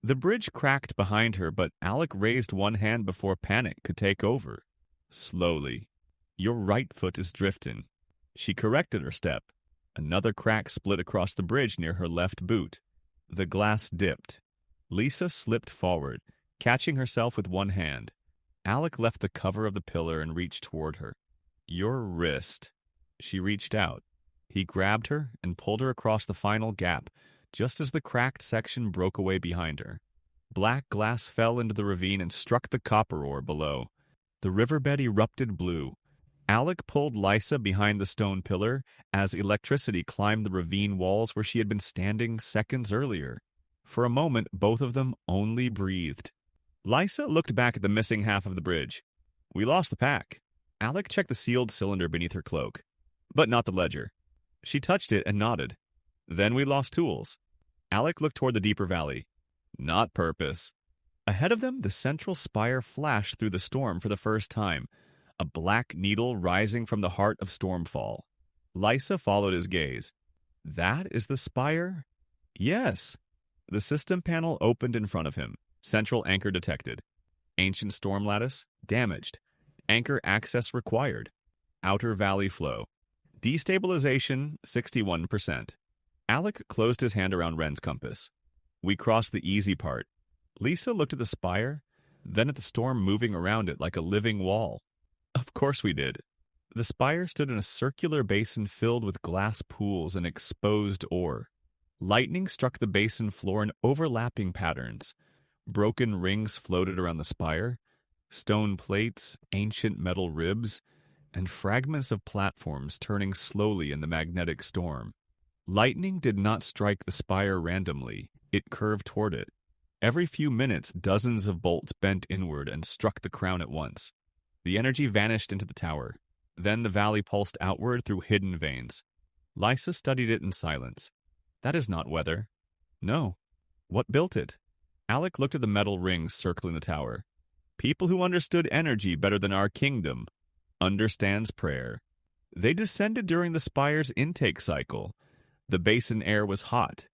The bridge cracked behind her, but Alec raised one hand before panic could take over. Slowly. Your right foot is drifting. She corrected her step. Another crack split across the bridge near her left boot. The glass dipped. Lysa slipped forward, catching herself with one hand. Alec left the cover of the pillar and reached toward her. Your wrist. She reached out. He grabbed her and pulled her across the final gap, just as the cracked section broke away behind her. Black glass fell into the ravine and struck the copper ore below. The riverbed erupted blue. Alec pulled Lysa behind the stone pillar as electricity climbed the ravine walls where she had been standing seconds earlier. For a moment, both of them only breathed. Lysa looked back at the missing half of the bridge. We lost the pack. Alec checked the sealed cylinder beneath her cloak, but not the ledger. She touched it and nodded. Then we lost tools. Alec looked toward the deeper valley. Not purpose. Ahead of them, the central spire flashed through the storm for the first time, a black needle rising from the heart of Stormfall. Lysa followed his gaze. That is the spire? Yes. The system panel opened in front of him. Central anchor detected. Ancient storm lattice damaged. Anchor access required. Outer valley flow. Destabilization 61%. Alec closed his hand around Ren's compass. We crossed the easy part. Lisa looked at the spire, then at the storm moving around it like a living wall. Of course we did. The spire stood in a circular basin filled with glass pools and exposed ore. Lightning struck the basin floor in overlapping patterns. Broken rings floated around the spire, stone plates, ancient metal ribs, and fragments of platforms turning slowly in the magnetic storm. Lightning did not strike the spire randomly. It curved toward it. Every few minutes, dozens of bolts bent inward and struck the crown at once. The energy vanished into the tower. Then the valley pulsed outward through hidden veins. Lysa studied it in silence. That is not weather. No. What built it? Alec looked at the metal rings circling the tower. People who understood energy better than our kingdom. Understands prayer. They descended during the spire's intake cycle. The basin air was hot.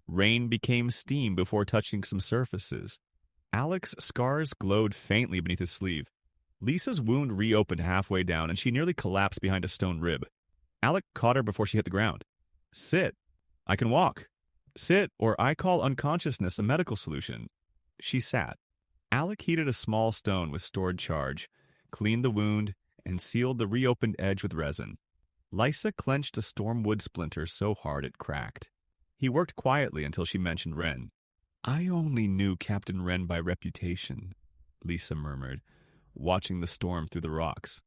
Rain became steam before touching some surfaces. Alec's scars glowed faintly beneath his sleeve. Lisa's wound reopened halfway down, and she nearly collapsed behind a stone rib. Alec caught her before she hit the ground. Sit. I can walk. Sit, or I call unconsciousness a medical solution. She sat. Alec heated a small stone with stored charge, cleaned the wound, and sealed the reopened edge with resin. Lysa clenched a stormwood splinter so hard it cracked. He worked quietly until she mentioned Ren. I only knew Captain Ren by reputation, Lysa murmured, watching the storm through the rocks.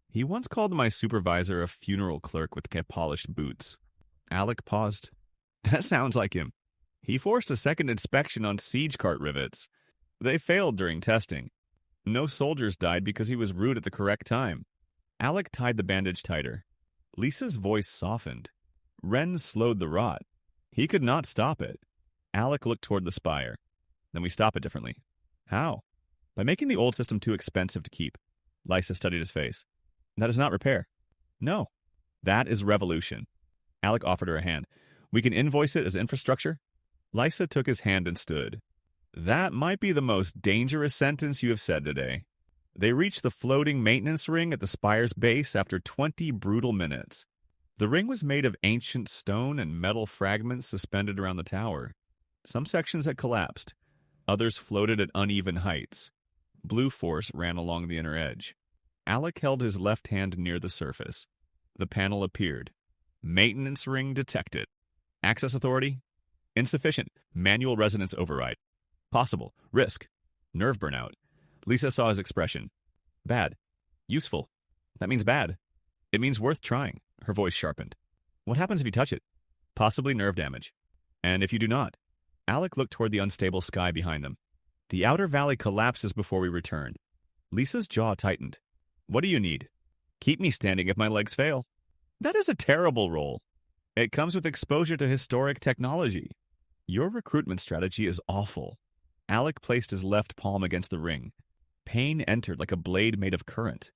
He once called my supervisor a funeral clerk with polished boots. Alec paused. That sounds like him. He forced a second inspection on siege cart rivets. They failed during testing. No soldiers died because he was rude at the correct time. Alec tied the bandage tighter. Lisa's voice softened. Ren slowed the rot. He could not stop it. Alec looked toward the spire. Then we stop it differently. How? By making the old system too expensive to keep. Lysa studied his face. That is not repair. No. That is revolution. Alec offered her a hand. We can invoice it as infrastructure. Lysa took his hand and stood. That might be the most dangerous sentence you have said today. They reached the floating maintenance ring at the spire's base after 20 brutal minutes. The ring was made of ancient stone and metal fragments suspended around the tower. Some sections had collapsed. Others floated at uneven heights. Blue force ran along the inner edge. Alec held his left hand near the surface. The panel appeared. Maintenance ring detected. Access authority? Insufficient. Manual resonance override. Possible. Risk. Nerve burnout. Lisa saw his expression. Bad. Useful. That means bad. It means worth trying. Her voice sharpened. What happens if you touch it? Possibly nerve damage. And if you do not? Alec looked toward the unstable sky behind them. The outer valley collapses before we return. Lisa's jaw tightened. What do you need? Keep me standing if my legs fail. That is a terrible role. It comes with exposure to historic technology. Your recruitment strategy is awful. Alec placed his left palm against the ring. Pain entered like a blade made of current.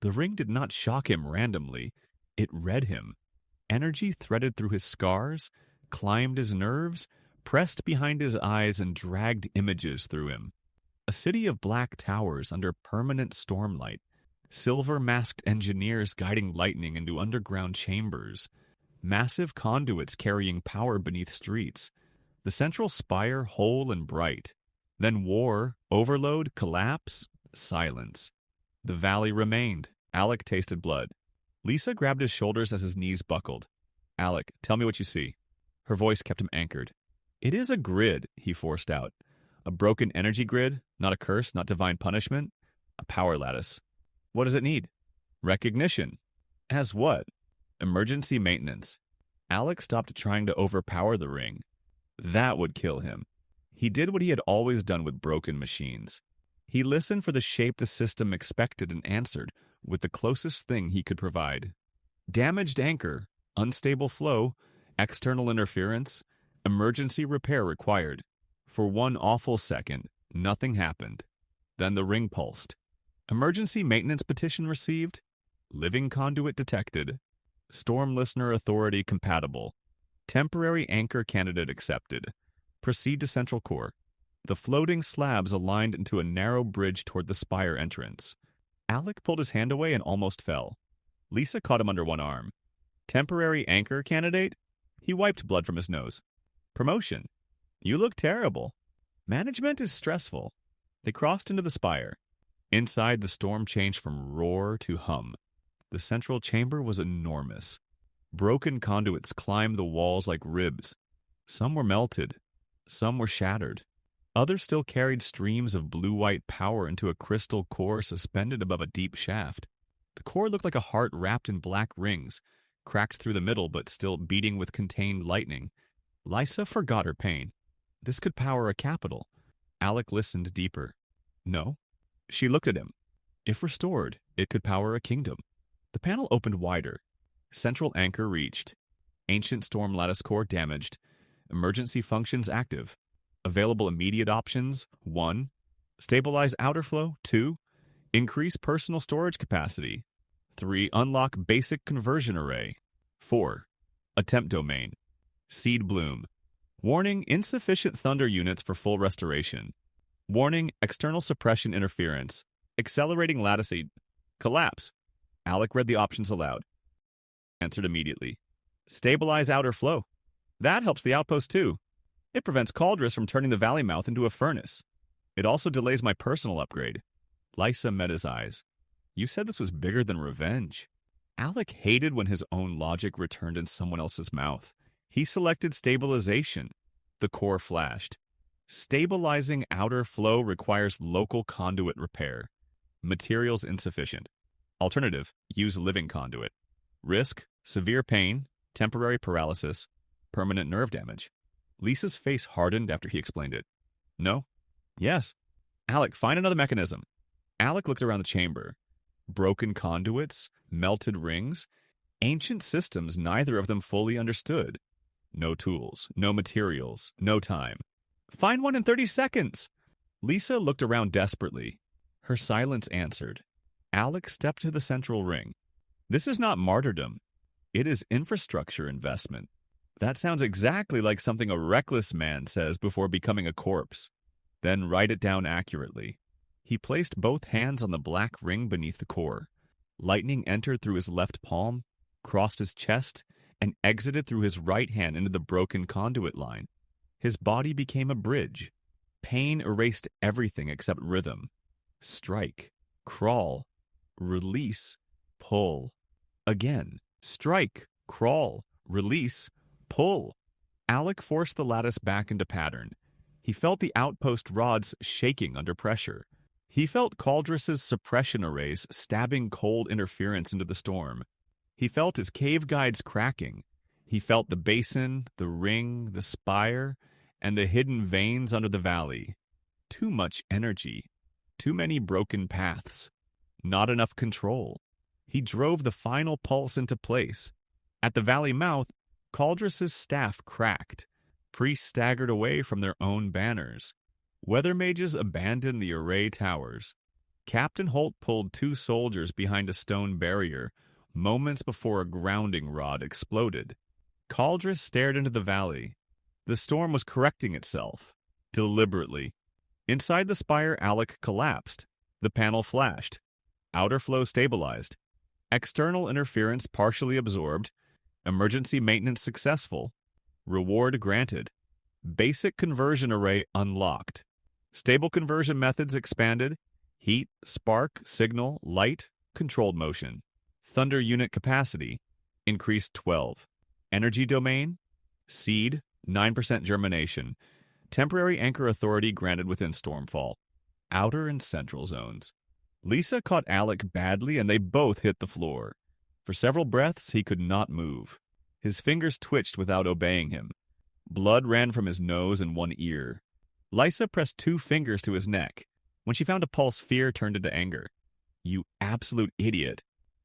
The ring did not shock him randomly. It read him. Energy threaded through his scars, climbed his nerves, pressed behind his eyes, and dragged images through him. A city of black towers under permanent stormlight. Silver-masked engineers guiding lightning into underground chambers. Massive conduits carrying power beneath streets. The central spire whole and bright. Then war, overload, collapse, silence. The valley remained. Alec tasted blood. Lisa grabbed his shoulders as his knees buckled. Alec, tell me what you see. Her voice kept him anchored. It is a grid, he forced out. A broken energy grid, not a curse, not divine punishment. A power lattice. What does it need? Recognition. As what? Emergency maintenance. Alec stopped trying to overpower the ring. That would kill him. He did what he had always done with broken machines. He listened for the shape the system expected and answered with the closest thing he could provide. Damaged anchor, unstable flow, external interference, emergency repair required. For one awful second, nothing happened. Then the ring pulsed. Emergency maintenance petition received. Living conduit detected. Storm listener authority compatible. Temporary anchor candidate accepted. Proceed to central core. The floating slabs aligned into a narrow bridge toward the spire entrance. Alec pulled his hand away and almost fell. Lisa caught him under one arm. Temporary anchor candidate? He wiped blood from his nose. Promotion. You look terrible. Management is stressful. They crossed into the spire. Inside, the storm changed from roar to hum. The central chamber was enormous. Broken conduits climbed the walls like ribs. Some were melted. Some were shattered. Others still carried streams of blue-white power into a crystal core suspended above a deep shaft. The core looked like a heart wrapped in black rings, cracked through the middle but still beating with contained lightning. Lisa forgot her pain. This could power a capital. Alec listened deeper. No. She looked at him. If restored, it could power a kingdom. The panel opened wider. Central anchor reached. Ancient storm lattice core damaged. Emergency functions active. Available immediate options, 1. Stabilize outer flow, 2. Increase personal storage capacity, 3. Unlock basic conversion array, 4. Attempt domain. Seed bloom. Warning, insufficient thunder units for full restoration. Warning, external suppression interference. Accelerating lattice. Collapse. Alec read the options aloud. Answered immediately. Stabilize outer flow. That helps the outpost too. It prevents Cauldress from turning the valley mouth into a furnace. It also delays my personal upgrade. Lysa met his eyes. You said this was bigger than revenge. Alec hated when his own logic returned in someone else's mouth. He selected stabilization. The core flashed. Stabilizing outer flow requires local conduit repair. Materials insufficient. Alternative, use living conduit. Risk, severe pain, temporary paralysis, permanent nerve damage. Lisa's face hardened after he explained it. No? Yes. Alec, find another mechanism. Alec looked around the chamber. Broken conduits, melted rings, ancient systems neither of them fully understood. No tools, no materials, no time. Find one in 30 seconds! Lisa looked around desperately. Her silence answered. Alec stepped to the central ring. This is not martyrdom. It is infrastructure investment. That sounds exactly like something a reckless man says before becoming a corpse. Then write it down accurately. He placed both hands on the black ring beneath the core. Lightning entered through his left palm, crossed his chest, and exited through his right hand into the broken conduit line. His body became a bridge. Pain erased everything except rhythm. Strike, crawl, release, pull. Again, strike, crawl, Release. Pull. Alec forced the lattice back into pattern. He felt the outpost rods shaking under pressure. He felt Cauldress's suppression arrays stabbing cold interference into the storm. He felt his cave guides cracking. He felt the basin, the ring, the spire, and the hidden veins under the valley. Too much energy. Too many broken paths. Not enough control. He drove the final pulse into place. At the valley mouth, Cauldress's staff cracked. Priests staggered away from their own banners. Weather mages abandoned the array towers. Captain Holt pulled 2 soldiers behind a stone barrier moments before a grounding rod exploded. Cauldress stared into the valley. The storm was correcting itself. Deliberately. Inside the spire, Alec collapsed. The panel flashed. Outer flow stabilized. External interference partially absorbed. Emergency maintenance successful. Reward granted. Basic conversion array unlocked. Stable conversion methods expanded. Heat, spark, signal, light, controlled motion. Thunder unit capacity increased 12. Energy domain, seed, 9% germination. Temporary anchor authority granted within Stormfall. Outer and central zones. Lisa caught Alec badly and they both hit the floor. For several breaths, he could not move. His fingers twitched without obeying him. Blood ran from his nose and one ear. Lisa pressed 2 fingers to his neck. When she found a pulse, fear turned into anger. You absolute idiot.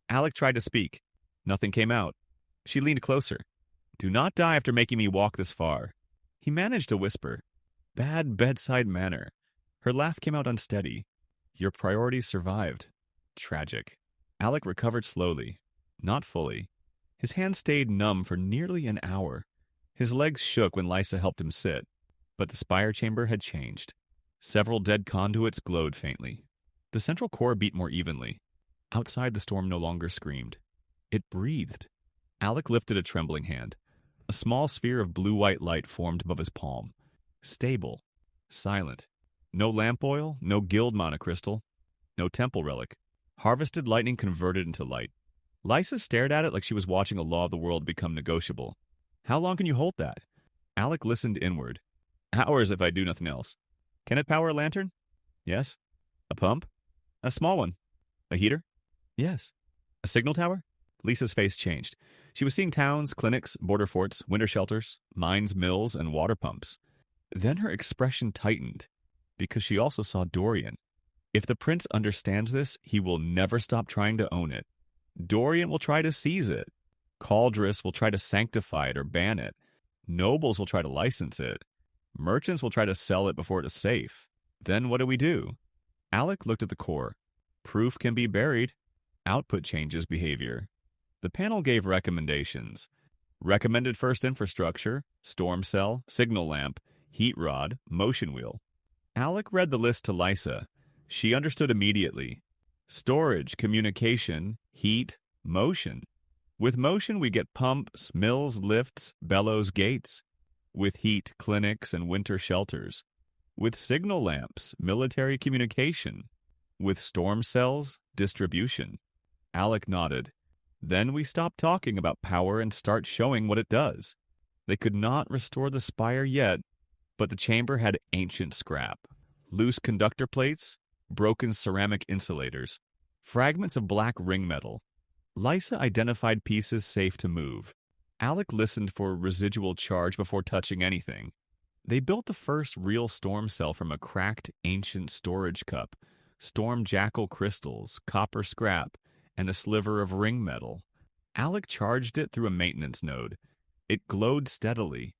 Alec tried to speak. Nothing came out. She leaned closer. Do not die after making me walk this far. He managed to whisper. Bad bedside manner. Her laugh came out unsteady. Your priorities survived. Tragic. Alec recovered slowly. Not fully. His hands stayed numb for nearly an hour. His legs shook when Lisa helped him sit. But the spire chamber had changed. Several dead conduits glowed faintly. The central core beat more evenly. Outside, the storm no longer screamed. It breathed. Alec lifted a trembling hand. A small sphere of blue-white light formed above his palm. Stable. Silent. No lamp oil, no guild monocrystal, no temple relic. Harvested lightning converted into light. Lisa stared at it like she was watching a law of the world become negotiable. How long can you hold that? Alec listened inward. Hours if I do nothing else. Can it power a lantern? Yes. A pump? A small one. A heater? Yes. A signal tower? Lisa's face changed. She was seeing towns, clinics, border forts, winter shelters, mines, mills, and water pumps. Then her expression tightened, because she also saw Dorian. If the prince understands this, he will never stop trying to own it. Dorian will try to seize it. Cauldress will try to sanctify it or ban it. Nobles will try to license it. Merchants will try to sell it before it is safe. Then what do we do? Alec looked at the core. Proof can be buried. Output changes behavior. The panel gave recommendations. Recommended first infrastructure, storm cell, signal lamp, heat rod, motion wheel. Alec read the list to Lisa. She understood immediately. Storage, communication, heat, motion. With motion, we get pumps, mills, lifts, bellows, gates. With heat, clinics, and winter shelters. With signal lamps, military communication. With storm cells, distribution. Alec nodded. Then we stop talking about power and start showing what it does. They could not restore the spire yet, but the chamber had ancient scrap. Loose conductor plates, broken ceramic insulators, fragments of black ring metal. Lisa identified pieces safe to move. Alec listened for residual charge before touching anything. They built the first real storm cell from a cracked ancient storage cup, storm jackal crystals, copper scrap, and a sliver of ring metal. Alec charged it through a maintenance node. It glowed steadily.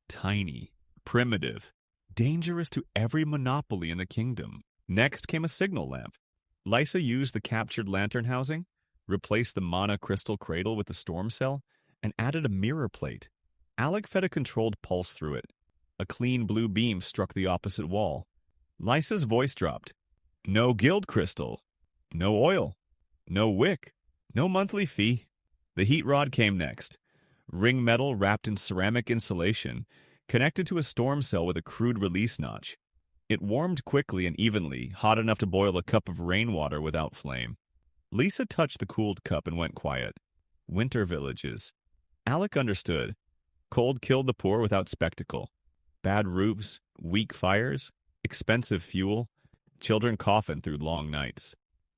Tiny, primitive, dangerous to every monopoly in the kingdom. Next came a signal lamp. Lisa used the captured lantern housing, replaced the mana crystal cradle with the storm cell, and added a mirror plate. Alec fed a controlled pulse through it. A clean blue beam struck the opposite wall. Lisa's voice dropped. No guild crystal. No oil. No wick. No monthly fee. The heat rod came next. Ring metal wrapped in ceramic insulation, connected to a storm cell with a crude release notch. It warmed quickly and evenly, hot enough to boil a cup of rainwater without flame. Lisa touched the cooled cup and went quiet. Winter villages. Alec understood. Cold killed the poor without spectacle. Bad roofs, weak fires, expensive fuel, children coffined through long nights.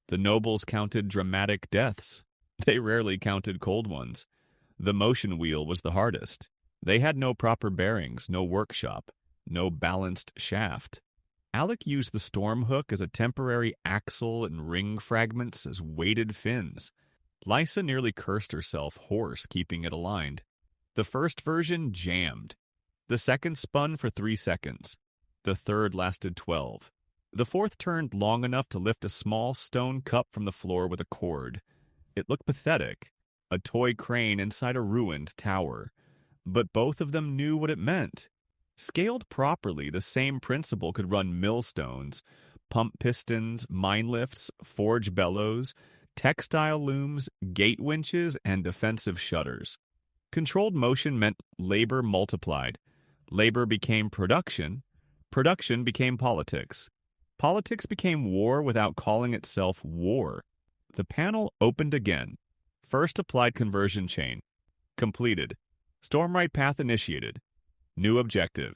The nobles counted dramatic deaths. They rarely counted cold ones. The motion wheel was the hardest. They had no proper bearings, no workshop, no balanced shaft. Alec used the storm hook as a temporary axle and ring fragments as weighted fins. Lysa nearly cursed herself hoarse keeping it aligned. The first version jammed. The second spun for 3 seconds. The third lasted 12. The fourth turned long enough to lift a small stone cup from the floor with a cord. It looked pathetic, a toy crane inside a ruined tower. But both of them knew what it meant. Scaled properly, the same principle could run millstones, pump pistons, mine lifts, forge bellows, textile looms, gate winches, and defensive shutters. Controlled motion meant labor multiplied. Labor became production. Production became politics. Politics became war without calling itself war. The panel opened again. First applied conversion chain. Completed. Stormright path initiated. New objective.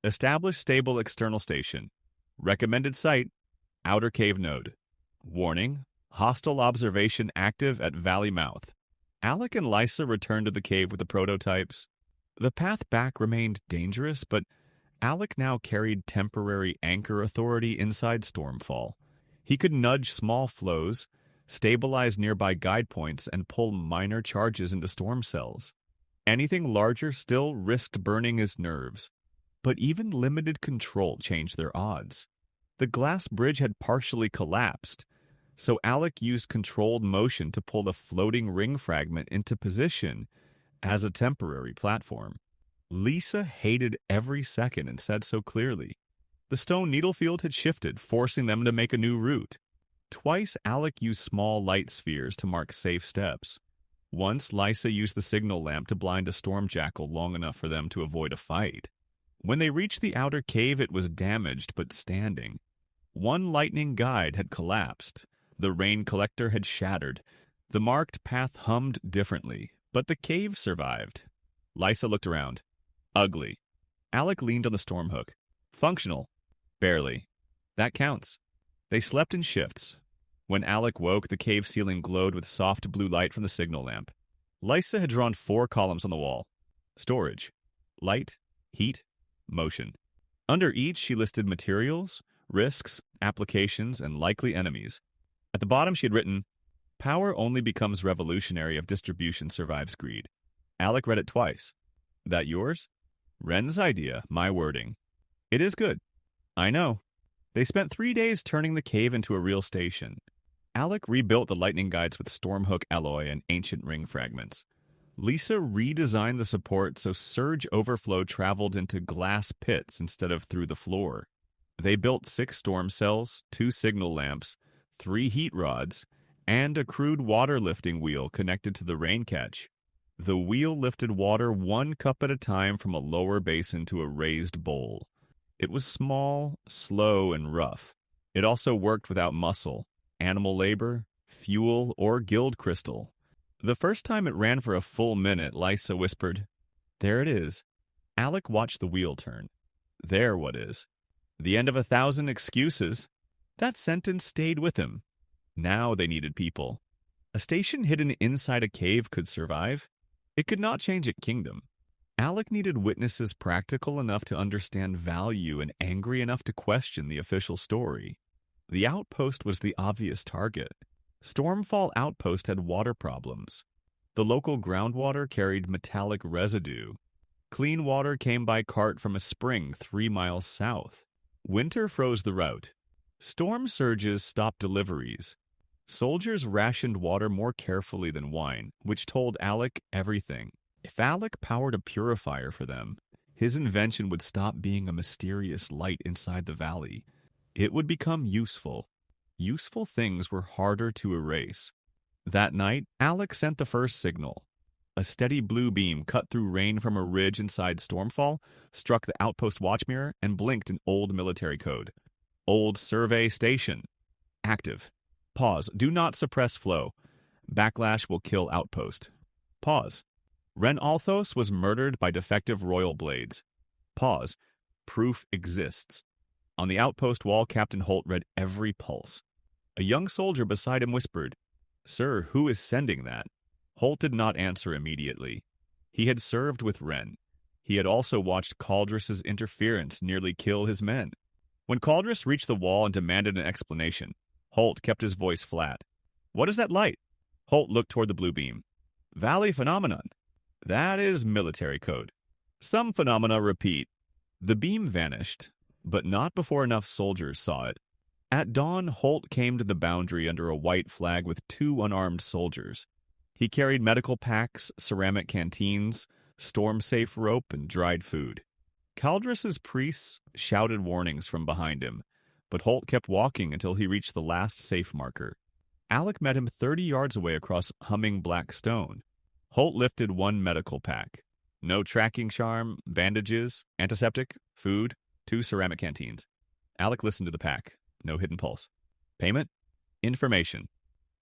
Establish stable external station. Recommended site. Outer cave node. Warning. Hostile observation active at valley mouth. Alec and Lysa returned to the cave with the prototypes. The path back remained dangerous, but Alec now carried temporary anchor authority inside Stormfall. He could nudge small flows, stabilize nearby guide points, and pull minor charges into storm cells. Anything larger still risked burning his nerves, but even limited control changed their odds. The glass bridge had partially collapsed, so Alec used controlled motion to pull the floating ring fragment into position as a temporary platform. Lysa hated every second and said so clearly. The stone needle field had shifted, forcing them to make a new route. Twice Alec used small light spheres to mark safe steps. Once Lysa used the signal lamp to blind a storm jackal long enough for them to avoid a fight. When they reached the outer cave, it was damaged but standing. One lightning guide had collapsed. The rain collector had shattered. The marked path hummed differently, but the cave survived. Lysa looked around. Ugly. Alec leaned on the storm hook. Functional. Barely. That counts. They slept in shifts. When Alec woke, the cave ceiling glowed with soft blue light from the signal lamp. Lysa had drawn 4 columns on the wall. Storage. Light, heat, motion. Under each, she listed materials, risks, applications, and likely enemies. At the bottom, she had written, "Power only becomes revolutionary if distribution survives greed." Alec read it twice. That yours? Ren's idea, my wording. It is good. I know. They spent 3 days turning the cave into a real station. Alec rebuilt the lightning guides with stormhook alloy and ancient ring fragments. Lysa redesigned the support so surge overflow traveled into glass pits instead of through the floor. They built 6 storm cells, 2 signal lamps, 3 heat rods, and a crude water lifting wheel connected to the rain catch. The wheel lifted water 1 cup at a time from a lower basin to a raised bowl. It was small, slow, and rough. It also worked without muscle, animal labor, fuel, or guild crystal. The first time it ran for a full minute, Lysa whispered, "There it is." Alec watched the wheel turn. There what is. The end of 1,000 excuses. That sentence stayed with him. Now they needed people. A station hidden inside a cave could survive. It could not change a kingdom. Alec needed witnesses practical enough to understand value and angry enough to question the official story. The outpost was the obvious target. Stormfall Outpost had water problems. The local groundwater carried metallic residue. Clean water came by cart from a spring 3 miles south. Winter froze the route. Storm surges stopped deliveries. Soldiers rationed water more carefully than wine, which told Alec everything. If Alec powered a purifier for them, his invention would stop being a mysterious light inside the valley. It would become useful. Useful things were harder to erase. That night, Alec sent the first signal. A steady blue beam cut through rain from a ridge inside Stormfall, struck the outpost watch mirror, and blinked in old military code. Old survey station. Active. Pause. Do not suppress flow. Backlash will kill outpost. Pause. Ren Althos was murdered by defective royal blades. Pause. Proof exists. On the outpost wall, Captain Holt read every pulse. A young soldier beside him whispered, "Sir, who is sending that?" Holt did not answer immediately. He had served with Ren. He had also watched Caldress's interference nearly kill his men. When Caldress reached the wall and demanded an explanation, Holt kept his voice flat. "What is that light?" Holt looked toward the blue beam. "Valley phenomenon." "That is military code. Some phenomena repeat." The beam vanished, but not before enough soldiers saw it. At dawn, Holt came to the boundary under a white flag with 2 unarmed soldiers. He carried medical packs, ceramic canteens, storm-safe rope, and dried food. Caldress's priests shouted warnings from behind him, but Holt kept walking until he reached the last safe marker. Alec met him 30 yards away across humming black stone. Holt lifted 1 medical pack. No tracking charm, bandages, antiseptic, food, 2 ceramic canteens. Alec listened to the pack. No hidden pulse. Payment? Information.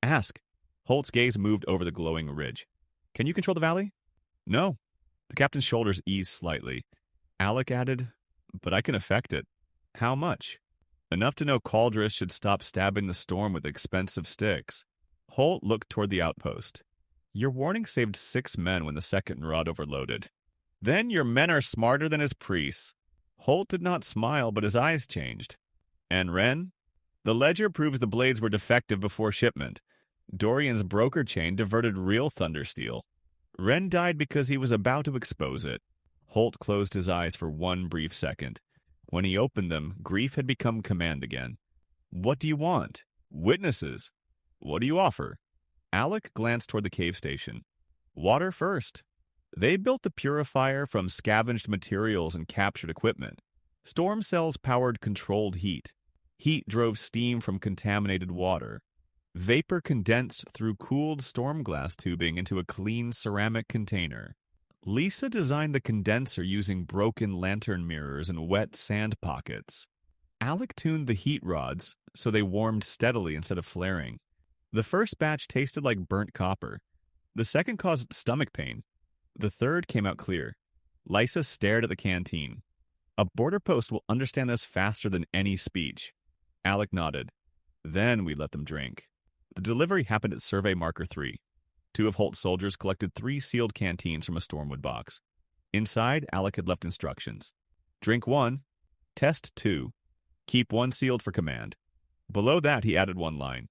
Ask. Holt's gaze moved over the glowing ridge. "Can you control the valley?" "No." The captain's shoulders eased slightly. Alec added, "But I can affect it." "How much?" "Enough to know Caldress should stop stabbing the storm with expensive sticks." Holt looked toward the outpost. "Your warning saved 6 men when the second rod overloaded." "Then your men are smarter than his priests." Holt did not smile, but his eyes changed. "And Ren?" "The ledger proves the blades were defective before shipment. Dorian's broker chain diverted real thundersteel. Ren died because he was about to expose it." Holt closed his eyes for 1 brief second. When he opened them, grief had become command again. "What do you want?" "Witnesses." "What do you offer?" Alec glanced toward the cave station. "Water first." They built the purifier from scavenged materials and captured equipment. Storm cells powered controlled heat. Heat drove steam from contaminated water. Vapor condensed through cooled storm glass tubing into a clean ceramic container. Lisa designed the condenser using broken lantern mirrors and wet sand pockets. Alec tuned the heat rods so they warmed steadily instead of flaring. The first batch tasted like burnt copper. The second caused stomach pain. The third came out clear. Lisa stared at the canteen. "A border post will understand this faster than any speech." Alec nodded. Then we let them drink. The delivery happened at Survey Marker 3. 2 of Holt's soldiers collected 3 sealed canteens from a Stormwood box. Inside, Alec had left instructions. "Drink 1. Test 2. Keep 1 sealed for command." Below that, he added 1 line.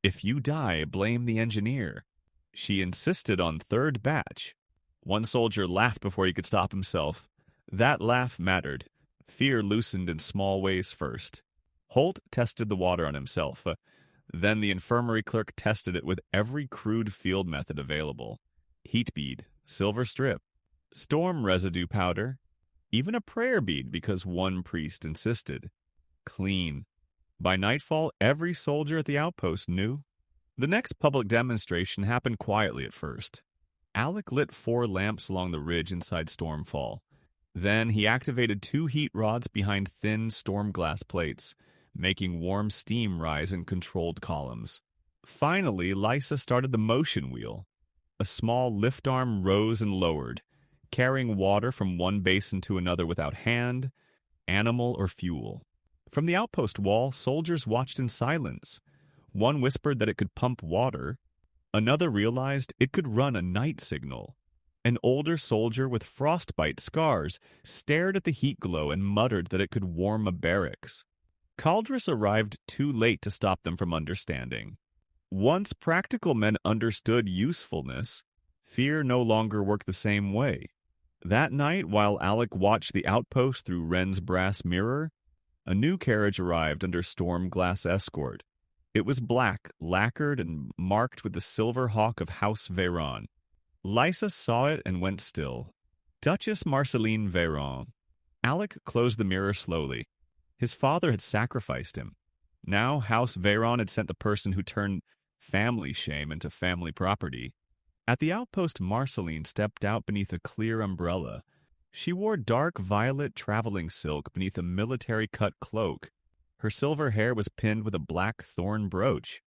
"If you die, blame the engineer." She insisted on 3rd batch. 1 soldier laughed before he could stop himself. That laugh mattered. Fear loosened in small ways first. Holt tested the water on himself. Then the infirmary clerk tested it with every crude field method available. Heat bead, silver strip, storm residue powder, even a prayer bead because 1 priest insisted. Clean. By nightfall, every soldier at the outpost knew. The next public demonstration happened quietly at first. Alec lit 4 lamps along the ridge inside Stormfall. Then he activated 2 heat rods behind thin storm glass plates, making warm steam rise in controlled columns. Finally, Lisa started the motion wheel. A small lift arm rose and lowered, carrying water from one basin to another without hand, animal, or fuel. From the outpost wall, soldiers watched in silence. One whispered that it could pump water. Another realized it could run a night signal. An older soldier with frostbite scars stared at the heat glow and muttered that it could warm a barracks. Caldress arrived too late to stop them from understanding. Once practical men understood usefulness, fear no longer worked the same way. That night, while Alec watched the outpost through Ren's brass mirror, a new carriage arrived under storm glass escort. It was black, lacquered, and marked with the silver hawk of House Veyron. Lisa saw it and went still. Duchess Marceline Veyron. Alec closed the mirror slowly. His father had sacrificed him. Now House Veyron had sent the person who turned family shame into family property. At the outpost, Marceline stepped out beneath a clear umbrella. She wore dark violet traveling silk beneath a military-cut cloak. Her silver hair was pinned with a black thorn brooch.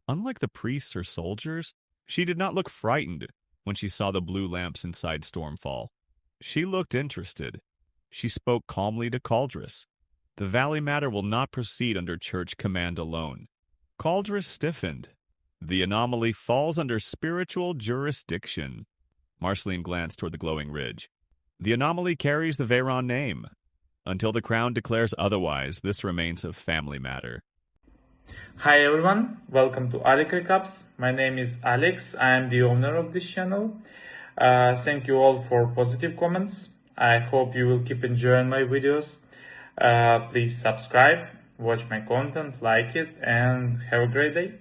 Unlike the priests or soldiers, she did not look frightened. when she saw the blue lamps inside Stormfall. She looked interested. She spoke calmly to Caldris. The Valley matter will not proceed under church command alone. Caldris stiffened. The anomaly falls under spiritual jurisdiction. Marceline glanced toward the glowing ridge. The anomaly carries the Veyron name. Until the crown declares otherwise, this remains a family matter. Hi everyone, welcome to Alec Recaps. My name is Alex, I am the owner of this channel. Thank you all for positive comments. I hope you will keep enjoying my videos. Please subscribe, watch my content, like it, and have a great day.